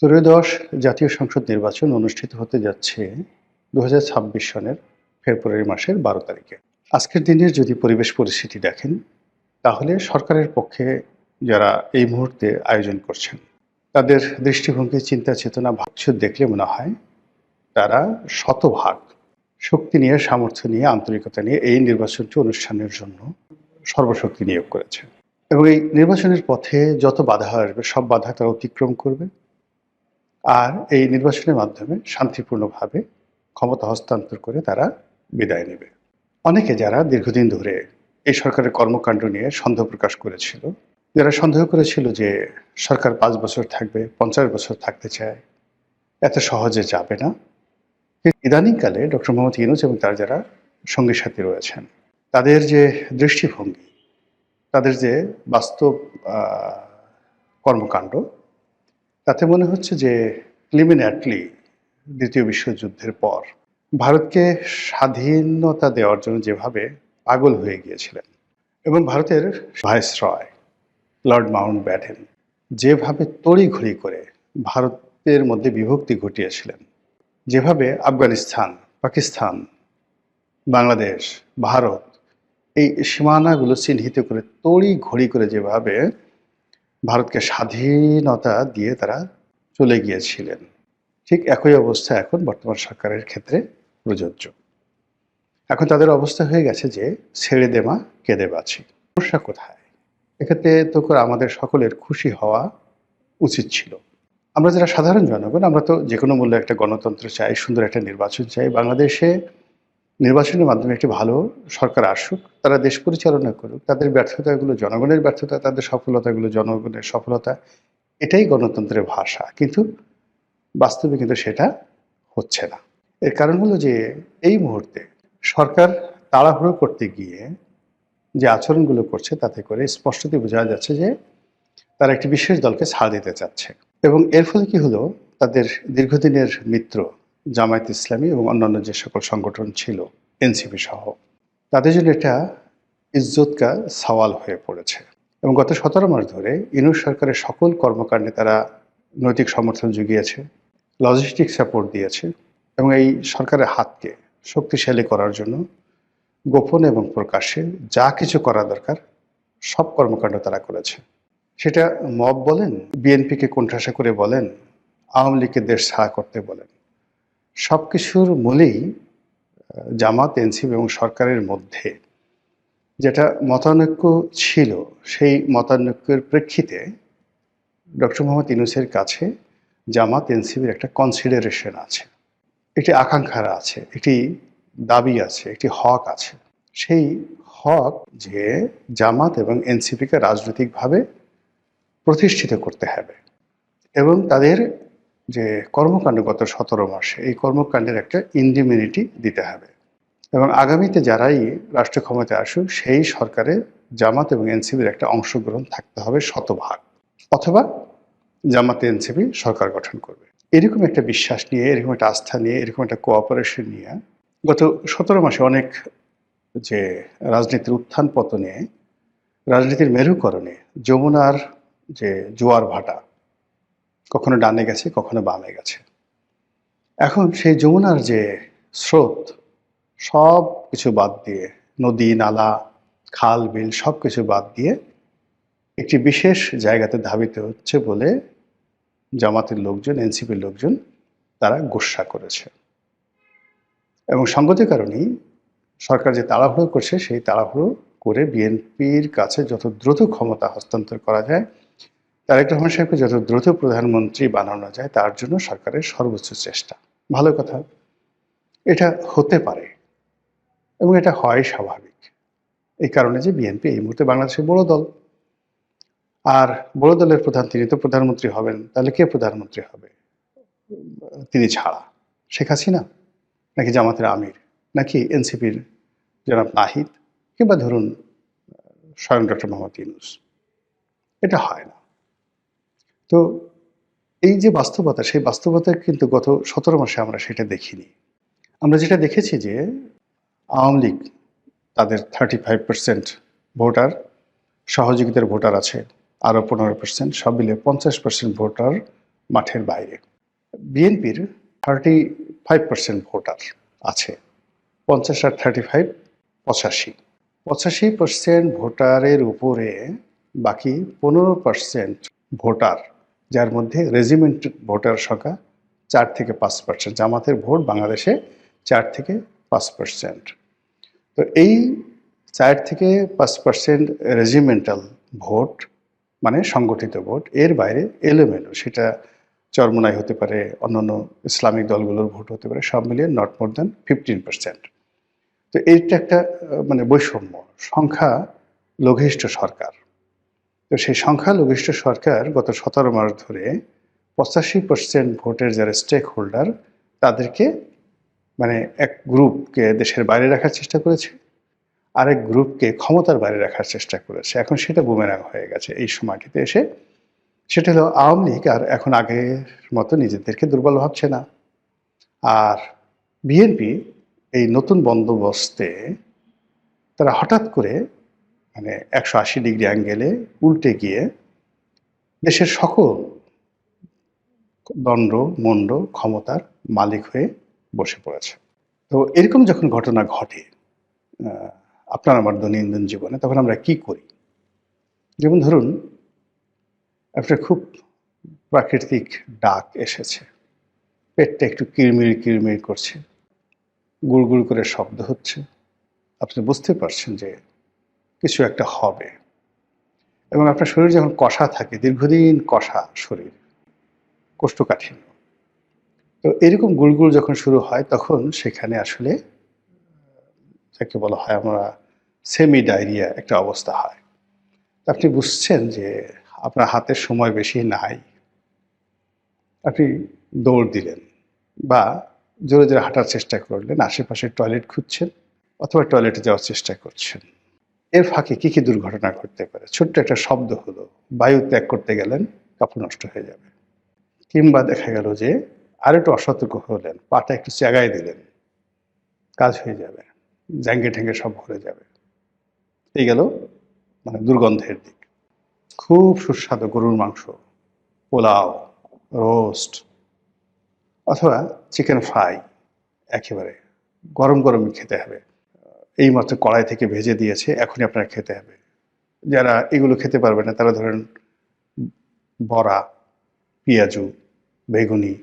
ত্রয়োদশ জাতীয় সংসদ নির্বাচন অনুষ্ঠিত হতে যাচ্ছে ২০২৬ সনের ফেব্রুয়ারি মাসের ১২ তারিখে। আজকের দিনের যদি পরিবেশ পরিস্থিতি দেখেন, তাহলে সরকারের পক্ষে যারা এই মুহূর্তে আয়োজন করছেন, তাদের দৃষ্টিভঙ্গি, চিন্তা চেতনা, ভাবছুর দেখলে মনে হয় তারা শতভাগ শক্তি নিয়ে, সামর্থ্য নিয়ে, আন্তরিকতা নিয়ে এই নির্বাচনটি অনুষ্ঠানের জন্য সর্বশক্তি নিয়োগ করেছে। এবং এই নির্বাচনের পথে যত বাধা আসবে সব বাধা তারা অতিক্রম করবে। আর এই নির্বাচনের মাধ্যমে শান্তিপূর্ণভাবে ক্ষমতা হস্তান্তর করে তারা বিদায় নেবে। অনেকে যারা দীর্ঘদিন ধরে এই সরকারের কর্মকাণ্ড নিয়ে সন্দেহ প্রকাশ করেছিল, যারা সন্দেহ করেছিল যে সরকার ৫ বছর থাকবে, ৫০ বছর থাকতে চায়, এত সহজে যাবে না, ইদানিংকালে ডক্টর মোহাম্মদ ইউনূস এবং তার যারা সঙ্গী সাথী রয়েছেন, তাদের যে দৃষ্টিভঙ্গি, তাদের যে বাস্তব কর্মকাণ্ড, তাতে মনে হচ্ছে যে ইমিনেটলি দ্বিতীয় বিশ্বযুদ্ধের পর ভারতকে স্বাধীনতা দেওয়ার জন্য যেভাবে পাগল হয়ে গিয়েছিলেন এবং ভারতের ভাইসরয় লর্ড মাউন্টব্যাটেন যেভাবে তড়িঘড়ি করে ভারতের মধ্যে বিভক্তি ঘটিয়েছিলেন, যেভাবে আফগানিস্তান, পাকিস্তান, বাংলাদেশ, ভারত এই সীমানাগুলো চিহ্নিত করে তড়িঘড়ি করে যেভাবে ভারতকে স্বাধীনতা দিয়ে তারা চলে গিয়েছিলেন, ঠিক একই অবস্থা এখন বর্তমান সরকারের ক্ষেত্রে প্রযোজ্য। এখন তাদের অবস্থা হয়ে গেছে যে ছেড়ে দেমা কেঁদে বাঁচি। সমস্যা কোথায়? এক্ষেত্রে তো করে আমাদের সকলের খুশি হওয়া উচিত ছিল। আমরা যারা সাধারণ জনগণ, আমরা তো যে কোনো মূল্যে একটা গণতন্ত্র চাই, সুন্দর একটা নির্বাচন চাই। বাংলাদেশে নির্বাচনের মাধ্যমে একটি ভালো সরকার আসুক, তারা দেশ পরিচালনা করুক, তাদের ব্যর্থতাগুলো জনগণের ব্যর্থতা, তাদের সফলতাগুলো জনগণের সফলতা, এটাই গণতন্ত্রের ভাষা। কিন্তু বাস্তবে কিন্তু সেটা হচ্ছে না। এর কারণ হলো যে এই মুহূর্তে সরকার তাড়াহুড়ো করতে গিয়ে যে আচরণগুলো করছে, তাতে করে স্পষ্টতই বোঝা যাচ্ছে যে তারা একটি বিশেষ দলকে ছাড় দিতে চাচ্ছে। এবং এর ফলে কি হলো, তাদের দীর্ঘদিনের মিত্র জামায়াত ইসলামী এবং অন্যান্য যে সকল সংগঠন ছিল, এনসিপি সহ, তাদের জন্য এটা ইজ্জত কা সওয়াল হয়ে পড়েছে। এবং গত ১৭ মাস ধরে ইউনূস সরকারের সকল কর্মকাণ্ডে তারা নৈতিক সমর্থন জুগিয়েছে, লজিস্টিক সাপোর্ট দিয়েছে এবং এই সরকারের হাতকে শক্তিশালী করার জন্য গোপন এবং প্রকাশ্যে যা কিছু করা দরকার সব কর্মকাণ্ড তারা করেছে। সেটা মব বলেন, বিএনপিকে কোণঠাসা করে বলেন, আওয়ামী লীগকে দেশ ছাড়া করতে বলেন, সব কিছুর মূলেই জামাত, এনসিপি এবং সরকারের মধ্যে যেটা মতানৈক্য ছিল, সেই মতানৈক্যের প্রেক্ষিতে ডক্টর মোহাম্মদ ইউনূসের কাছে জামাত, এনসিপির একটা কনসিডারেশন আছে, একটি আকাঙ্ক্ষা আছে, একটি দাবি আছে, একটি হক আছে। সেই হক যে জামাত এবং এনসিপিকে রাজনৈতিকভাবে প্রতিষ্ঠিত করতে হবে এবং তাদের যে কর্মকাণ্ড গত ১৭ মাসে, এই কর্মকাণ্ডের একটা ইন্ডিমিউনিটি দিতে হবে এবং আগামীতে যারাই রাষ্ট্র ক্ষমতায় আসুক, সেই সরকারে জামাত এবং এনসিপির একটা অংশগ্রহণ থাকতে হবে শতভাগ, অথবা জামাত এনসিপি সরকার গঠন করবে। এরকম একটা বিশ্বাস নিয়ে, এরকম একটা আস্থা নিয়ে, এরকম একটা কোঅপারেশন নিয়ে গত ১৭ মাসে অনেক যে রাজনীতির উত্থান পতনে, রাজনীতির মেরুকরণে যমুনার যে জোয়ার ভাটা, কখনো ডানে গেছে, কখনো বামে গেছে। এখন সেই যমুনার যে স্রোত, সব কিছু বাদ দিয়ে, নদী, নালা, খাল, বিল সব কিছু বাদ দিয়ে একটি বিশেষ জায়গাতে ধাবিত হচ্ছে বলে জামাতের লোকজন, এনসিপির লোকজন তারা গোস্বা করেছে। এবং সঙ্গতির কারণেই সরকার যে তাড়াহুড়ো করছে, সেই তাড়াহুড়ো করে বিএনপির কাছে যত দ্রুত ক্ষমতা হস্তান্তর করা যায়, তারেক রহমান সাহেবকে যত দ্রুত প্রধানমন্ত্রী বানানো যায়, তার জন্য সরকারের সর্বোচ্চ চেষ্টা। ভালো কথা, এটা হতে পারে এবং এটা হয় স্বাভাবিক। এই কারণে যে বিএনপি এই মুহূর্তে বাংলাদেশের বড় দল, আর বড় দলের প্রধান তিনি তো প্রধানমন্ত্রী হবেন, তাহলে কে প্রধানমন্ত্রী হবে তিনি ছাড়া? শেখ হাসিনা, নাকি জামাতের আমির, নাকি এনসিপির জনাব নাহিদ, কিংবা ধরুন স্বয়ং ডক্টর মোহাম্মদ ইউনূস? এটা হয় না। তো এই যে বাস্তবতা, সেই বাস্তবতা কিন্তু গত ১৭ মাসে আমরা সেটা দেখিনি। আমরা যেটা দেখেছি যে আওয়ামী লীগ তাদের 35% ভোটার, সহযোগিতার ভোটার আছে আরও 15%, সব মিলিয়ে 50% ভোটার মাঠের বাইরে। বিএনপির 35% ভোটার আছে, 50 আর 35 85। 85% ভোটারের উপরে বাকি 15% ভোটার, যার মধ্যে রেজিমেন্ট ভোটার সংখ্যা 4 থেকে 5%। জামাতের ভোট বাংলাদেশে 4 থেকে 5%। তো এই 4 থেকে 5% রেজিমেন্টাল ভোট মানে সংগঠিত ভোট, এর বাইরে এলোমেলো, সেটা চরমোনাই হতে পারে, অন্যান্য ইসলামিক দলগুলোর ভোট হতে পারে, সব মিলিয়ে নট মোর দ্যান 15%। তো এইটা একটা মানে বৈষম্য, সংখ্যা লঘিষ্ঠ সরকার। তো সেই সংখ্যা লঘিষ্ঠ সরকার গত 17 মাস ধরে 85% ভোটের যারা স্টেক হোল্ডার তাদেরকে মানে এক গ্রুপকে দেশের বাইরে রাখার চেষ্টা করেছে, আরেক গ্রুপকে ক্ষমতার বাইরে রাখার চেষ্টা করেছে। এখন সেটা বুমেরাং হয়ে গেছে এই সময়টিতে এসে। সেটা হলো আওয়ামী লীগ আর এখন আগের মতো নিজেদেরকে দুর্বল ভাবছে না। আর বিএনপি এই নতুন বন্দোবস্তে তারা হঠাৎ করে মানে 180 ডিগ্রি অ্যাঙ্গেলে উল্টে গিয়ে দেশের সকল দণ্ড মণ্ড ক্ষমতার মালিক হয়ে বসে পড়েছে। তো এরকম যখন ঘটনা ঘটে আপনার আমার দৈনন্দিন জীবনে, তখন আমরা কি করি? যেমন ধরুন, একটা খুব প্রাকৃতিক ডাক এসেছে, পেটটা একটু কিরমির কিরমির করছে, গুড়গুড় করে শব্দ হচ্ছে, আপনি বুঝতে পারছেন যে কিছু একটা হবে। এবং আপনার শরীর যখন কষা থাকে, দীর্ঘদিন কষা শরীর, কোষ্ঠকাঠিন্য, তো এরকম গুড়গুড় যখন শুরু হয় তখন সেখানে আসলে যাকে বলা হয় আমরা সেমি ডায়রিয়া একটা অবস্থা হয়। আপনি বুঝছেন যে আপনার হাতের সময় বেশি নাই, আপনি দৌড় দিলেন বা জোরে জোরে হাঁটার চেষ্টা করলেন, আশেপাশে টয়লেট খুঁজছেন অথবা টয়লেটে যাওয়ার চেষ্টা করছেন। এর ফাঁকে কি কি দুর্ঘটনা ঘটতে পারে? ছোট্ট একটা শব্দ হলো, বায়ু ত্যাগ করতে গেলেন, কাপড় নষ্ট হয়ে যাবে। কিংবা দেখা গেল যে আর একটু অসতর্ক হলেন, পাটা একটু চেগায় দিলেন, কাজ হয়ে যাবে, জ্যাঙ্গে ঠ্যাঙ্গে সব ভরে যাবে। এই গেল মানে দুর্গন্ধের দিক। খুব সুস্বাদু গরুর মাংস, পোলাও, রোস্ট অথবা চিকেন ফ্রাই একেবারে গরম গরমই খেতে হবে, এইমাত্র কড়াই থেকে ভেজে দিয়েছে, এখনই আপনার খেতে হবে। যারা এগুলো খেতে পারবে না তারা ধরেন বড়া, পেঁয়াজু, বেগুনি,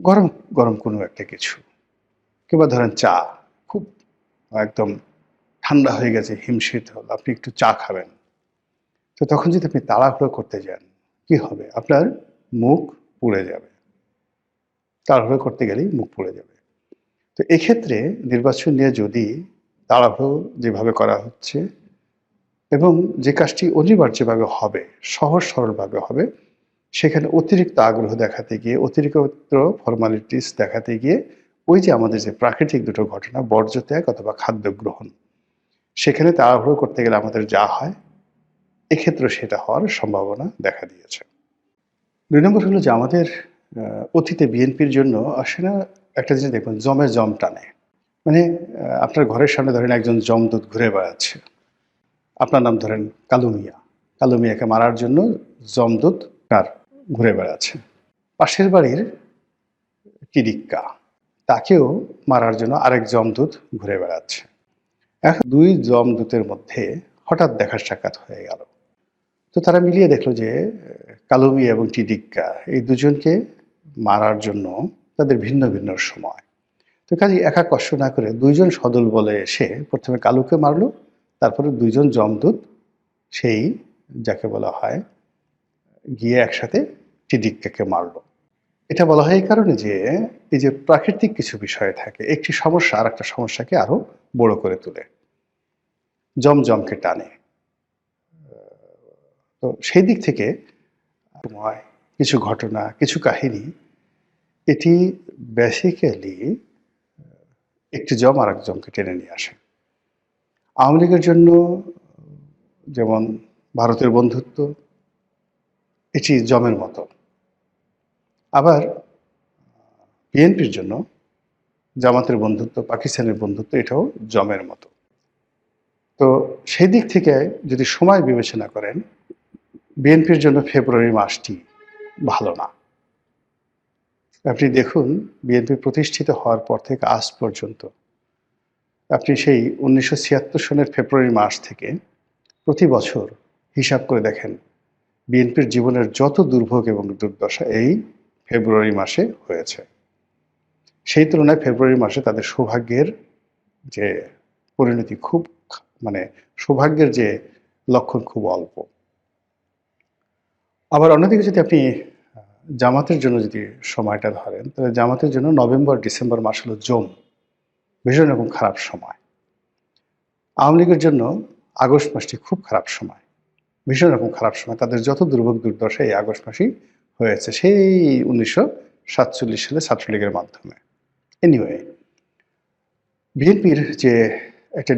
গরম গরম কোনো একটা কিছু, কিংবা ধরেন চা, খুব একদম ঠান্ডা হয়ে গেছে, হিমশীত হল, আপনি একটু চা খাবেন। তো তখন যদি আপনি তাড়াহুড়ো করতে যান, কি হবে? আপনার মুখ পুড়ে যাবে, তাড়াহুড়ো করতে গেলেই মুখ পুড়ে যাবে। তো এক্ষেত্রে নির্বাচন নিয়ে যদি তাড়াহুড়ো যেভাবে করা হচ্ছে এবং যে কাজটি অনিবার্যভাবে হবে, সহজ সরলভাবে হবে, সেখানে অতিরিক্ত আগ্রহ দেখাতে গিয়ে, অতিরিক্ত ফর্মালিটিস দেখাতে গিয়ে ওই যে আমাদের যে প্রাকৃতিক দুটো ঘটনা, বর্জ্য ত্যাগ অথবা খাদ্য গ্রহণ, সেখানে তাড়াহুড়ো করতে গেলে আমাদের যা হয়, এক্ষেত্রে সেটা হওয়ার সম্ভাবনা দেখা দিয়েছে। ২ নম্বর হলো যে আমাদের অতীতে বিএনপির জন্য আসলে একটা জিনিস দেখবেন, জমে জম টানে। মানে আপনার ঘরের সামনে ধরেন একজন জমদূত ঘুরে বেড়াচ্ছে, আপনার নাম ধরেন কালু মিয়া, কালু মিয়াকে মারার জন্য জমদূত তার ঘুরে বেড়াচ্ছে। পাশের বাড়ির টিডিক্কা, তাকেও মারার জন্য আরেক জমদূত ঘুরে বেড়াচ্ছে। এখন ২ জমদূতের মধ্যে হঠাৎ দেখা সাক্ষাৎ হয়ে গেল। তো তারা মিলিয়ে দেখলো যে কালু মিয়া এবং টিডিক্কা এই দুজনকে মারার জন্য তাদের ভিন্ন ভিন্ন সময়। তো কাজেই একা কষ্ট না করে ২ জন সদল বলে এসে প্রথমে কালুকে মারলো, তারপরে ২ জন জমদূত সেই যাকে বলা হয় গিয়ে একসাথে টিডিক্কাকে মারলো। এটা বলা হয় এই কারণে যে এই যে প্রাকৃতিক কিছু বিষয় থাকে, একটি সমস্যা আর একটা সমস্যাকে আরো বড় করে তোলে, জমজমকে টানে। তো সেই দিক থেকে সময়, কিছু ঘটনা, কিছু কাহিনী, এটি বেসিক্যালি একটি জম আর এক জমকে টেনে নিয়ে আসে। আওয়ামী লীগের জন্য যেমন ভারতের বন্ধুত্ব, এটি জমের মতো। আবার বিএনপির জন্য জামাতের বন্ধুত্ব, পাকিস্তানের বন্ধুত্ব, এটাও জমের মতো। তো সেই দিক থেকে যদি সময় বিবেচনা করেন, বিএনপির জন্য ফেব্রুয়ারি মাসটি ভালো না। আপনি দেখুন বিএনপি প্রতিষ্ঠিত হওয়ার পর থেকে আজ পর্যন্ত আপনি সেই ১৯৭৬ সনের ফেব্রুয়ারি মাস থেকে প্রতি বছর হিসাব করে দেখেন বিএনপির জীবনের যত দুর্ভোগ এবং দুর্দশা এই ফেব্রুয়ারি মাসে হয়েছে। সেই তুলনায় ফেব্রুয়ারি মাসে তাদের সৌভাগ্যের যে পরিণতি খুব মানে সৌভাগ্যের যে লক্ষণ খুব অল্প। আবার অন্যদিকে যদি আপনি জামাতের জন্য যদি সময়টা ধরেন, তাহলে জামাতের জন্য নভেম্বর, ডিসেম্বর মাস হলো ভীষণ রকম খারাপ সময়। আওয়ামী লীগের জন্য আগস্ট মাসটি খুব খারাপ সময়, ভীষণ রকম খারাপ সময়। তাদের যত দুর্ভোগ দুর্দশা এই আগস্ট মাসেই হয়েছে, সেই ১৯৪৭ সালে ছাত্রলীগের মাধ্যমে। এনিওয়ে, বিএনপির যে একটা